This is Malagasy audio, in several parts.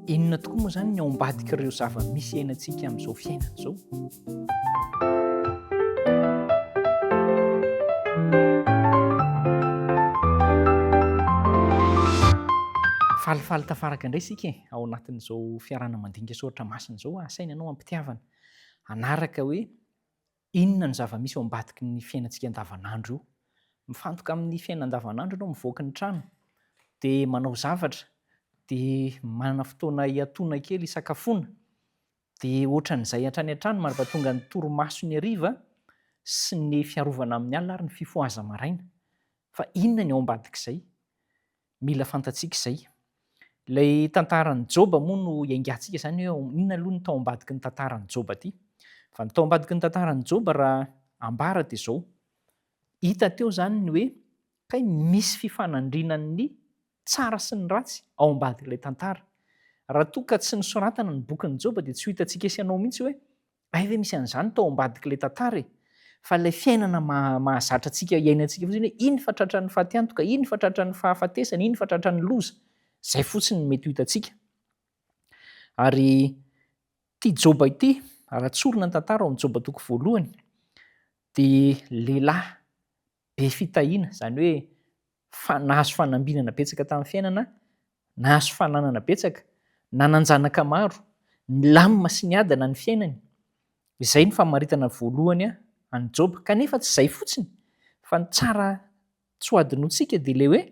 Inona tokoa moa zany ny ao ambadika ireo zava-misy iainantsika amin'izao fiainana izao? Falifaly tafaraka indray isika ao anatin'izao fiarahana mandinika soratra masina izao, asaina ianao ampitiavana hanaraka hoe inona ny zava-misy ao ambadiky ny fiainantsika andavanandro io. Mifantoka amin'ny fiainana andavanandro ianao mivoaka ny trano dia manao zavatra, dia manana fotoana hiatoana kely hisakafoana, dia ohatran'izay hatrany an-trano mampatonga ny torimaso ny hariva sy ny fiarovana amin'ny alina ary ny fifoaza maraina. Fa inona ny ao ambadik'izay? Mila fantatsiaka izay. Ilay tantaran'i Joba moa no iangatsika izany hoe inona aloha ny tao ambadiky ny tantaran'i Joba ity. Fa ny tao ambadiky ny tantaran'i Joba raha ambara dia izao. Hita teo izany ny hoe kay misy fifanandrinan'ny tsara sy ny ratsy ao ambadik'ilay tantara. Raha toa ka tsy nisoratana ny bokin'i Joba dia tsy ho hitantsika sy ianao mihitsy hoe ay ve misy an'izany tao ambadik'ilay tantara e? Fa ilay fiainana mahazatra antsika iainantsika fotsiny hoe iny fa tratran'ny fahaty-antoka, iny fa tratran'ny fahafatesana, iny fa tratran'ny loza. Izay fotsiny mety ho hitantsika. Ary ity Joba ity, raha tsorina ny tantara ao amin'ny Joba toko voalohany, dia lehilahy be fitahiana, izany hoe nahazo fanambinana betsaka tamin'ny fiainana, nahazo fananana betsaka, nanan-janaka maro, nilamina sy niadana ny fiainany. Izay ny famaritana voalohany an'i Joba. Kanefa tsy izay fotsiny, fa ny tsara tsoadinontsika dia ilay hoe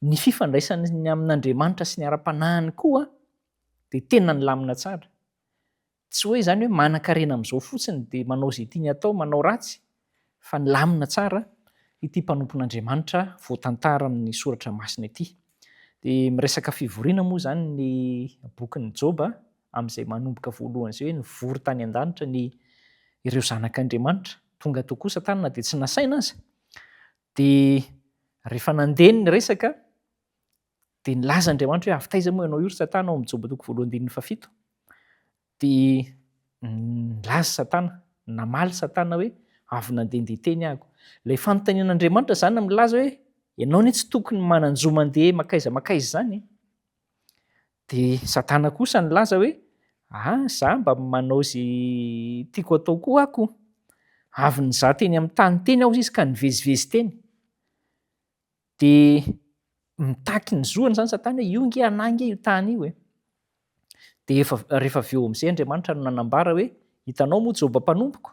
ny fifandraisany amin'Andriamanitra sy ny ara-panahiny koa dia tena nilamina tsara. Tsy hoe izany hoe manan-karena amin'izao fotsiny dia manao izay tiany atao, manao ratsy, fa nilamina tsara ity mpanompon'Andriamanitra voatantara amin'ny soratra masina ity. Dia miresaka fivoriana moa izany ny bokin'i Joba amin'izay manomboka voalohany izay hoe nivory tany an-danitra ireo zanak'Andriamanitra. Tonga tao kosa tany na dia tsy nasaina aza. Dia rehefa nandeha ny resaka dia nilaza Andriamanitra hoe avy taiza moa ianao io ry Satana ao amin'ny Joba toko voalohany andininy fafito. Dia nilaza Satana, namaly Satana hoe avy nandehandeha teny ahako. Ilay fanontanian'Andriamanitra izany milaza hoe ianao anie tsy tokony manan-jo mandeha makaiza izany. Dia Satana kosa nilaza hoe izaho mba manao izay tiako atao koa ako. Avy nizaha teny amin'ny tany teny aho izy ka nivezivezy teny. Dia mitaky ny zoany izany Satana hoe io nge anahy nge io tany io e. Dia rehefa avy eo amin'izay Andriamanitra no nanambara hoe hitanao moa Joba mpanompoko,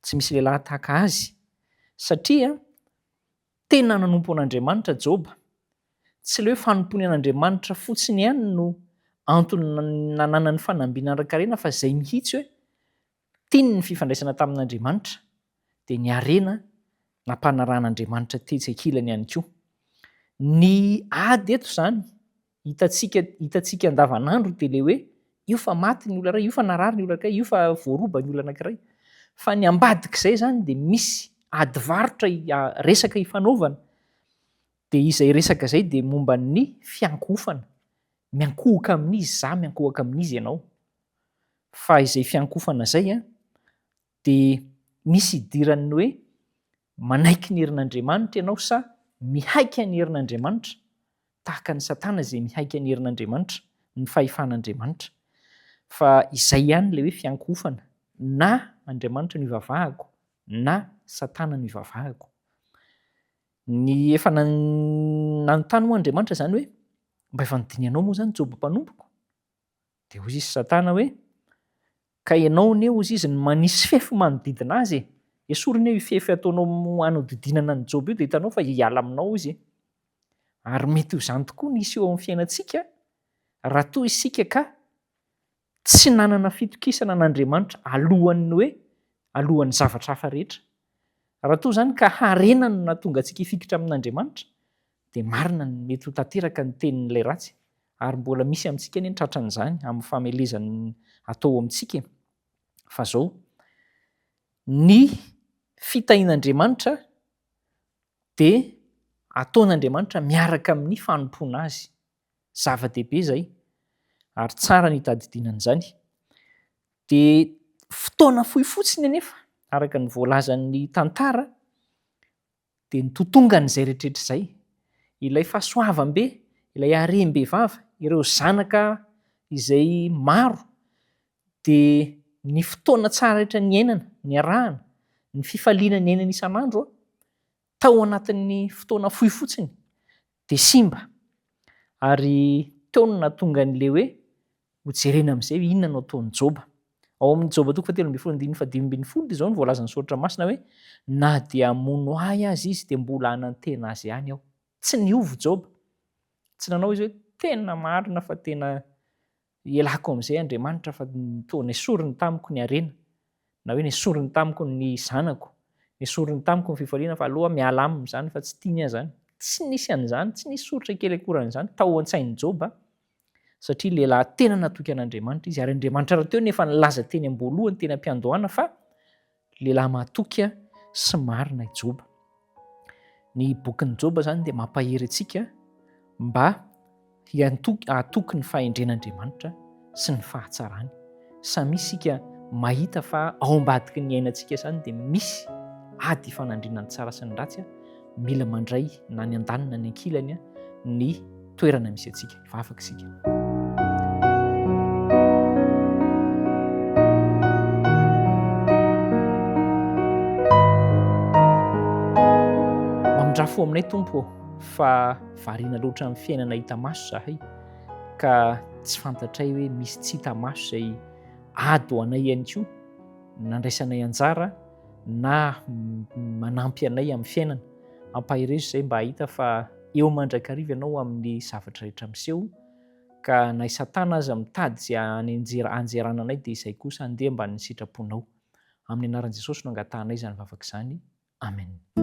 tsy misy lehilahy tahaka azy. Satria tena nanompo an'Andriamanitra Joba. Tsy ilay hoe fanompony an'Andriamanitra fotsiny ihany no antony nanana ny fanambinana ara-karena, fa izay mihitsy hoe tiany ny fifandraisana tamin'Andriamanitra dia ny harena nampanarahan'Andriamanitra tetsy ankilany ihany koa. Ny ady eto izany hitantsika andavanandro dia ilay hoe io fa maty ny olona iray, io fa narary ny olona iray, io fa voaroba ny olona anankiray. Fa ny ambadik'izay izany dia misy ady varotra resaka hifanaovana. Dia izay resaka izay dia momba ny fiankofana. Miankohaka amin'izy izaho, miankohaka amin'izy ianao. Fa izay fiankofana izay dia misy idirany hoe manaiky ny herin'Andriamanitra ianao sa mihaika ny herin'Andriamanitra, tahaka ny Satana izay mihaika ny herin'Andriamanitra, ny fahefan'Andriamanitra. Fa izay ihany ilay hoe fiankofana, na Andriamanitra no ivavahako, na Satana no ivavahako. Ny efa nanontany moa Andriamanitra izany hoe mba efa nodinianao moa izany Joba mpanompoko? Dia hoy izy Satana hoe ka ianao anie hozy izy ny manisy fefy manodidina azy e. Esoriny io fefy ataonao hanodidinana ny Joba io dia hitanao fa hiala aminao izy. Ary mety ho izany tokoa nisy eo amin'ny fiainantsika raha toa isika ka tsy nanana fitokisana n'Andriamanitra alohan'ny zavatra hafa rehetra. Raha toa izany ka harena no nahatonga antsika hifikitra amin'Andriamanitra dia marina ny mety ho tanteraka ny tenin'ilay ratsy. Ary mbola misy amintsika anie ny tratran'izany amin'ny famelezany atao amintsika. Fa izao, ny fitahian'Andriamanitra dia ataon'Andriamanitra miaraka amin'ny fanompoana azy. Zava-dehibe izay ary tsara ny hitadidiana an'izany. Dia fotoana fohy fotsiny anefa araka ny voalazan'ny tantara dia nitotongan'izay rehetrarehetra izay. Ilay fahasoavam-be, ilay harem-behivava, ireo zanaka izay maro dia ny fotoana tsara rehetra ny ainana, ny arahana, ny fifaliana ny ainana isan'andro tao anatin'ny fotoana fohy fotsiny dia simba. Ary teo no nahatonga an'ilay hoe ho jerena amin'izay hoe inona no ataon'i Joba. Ao amin'ny Joba 3:15-5 dia izao no voalazan'ny soratra masina hoe na dia hamono ahy azy izy dia mbola hanantena azy ihany aho. Tsy niovy Joba. Tsy nanao izy hoe tena marina fa tena ialako amin'izay Andriamanitra fa toa nesoriny tamiko ny harena, na hoe nesoriny tamiko ny zanako, nesoriny tamiko ny fifaliana fa aleo aho miala aminy izany fa tsy tiany ahy izany. Tsy nisy an'izany, tsy nisy soritra kely akoran'izany tao an-tsain'i Joba satria lehilahy tena natoky an'Andriamanitra izy ary Andriamanitra rahateo nefa nilaza teny am-boalohany teny am-piandohana fa lehilahy mahatoky sy marina i Joba. Ny bokin'i Joba izany dia mampahery antsika mba hahatoky ny fahendren'Andriamanitra sy ny fahatsarany. Sa misy isika mahita fa ao ambadiky ny ainantsika izany dia misy ady fanandrinany tsara sy ny ratsy, mila mandray na ny an-daniny na ny ankilany ny toerana misy antsika. Vavaka isika. Mamindrafo aminay Tompo fa variana loatra amin'ny fiainana hita maso zahay ka tsy fantatray hoe misy tsy hita maso izay ady ho anay ihany koa nandraisanay anjara na manampy anay amin'ny fiainana. Ampahirezo izay mba hahita fa eo mandrakariva ianao amin'ny zavatra rehetra miseho ka na Satana aza mitady izay anjerana anay dia izay kosa andeha mba ny sitraponao. Amin'ny anaran'i Jesosy no angatanay izany vavaka izany. Amen.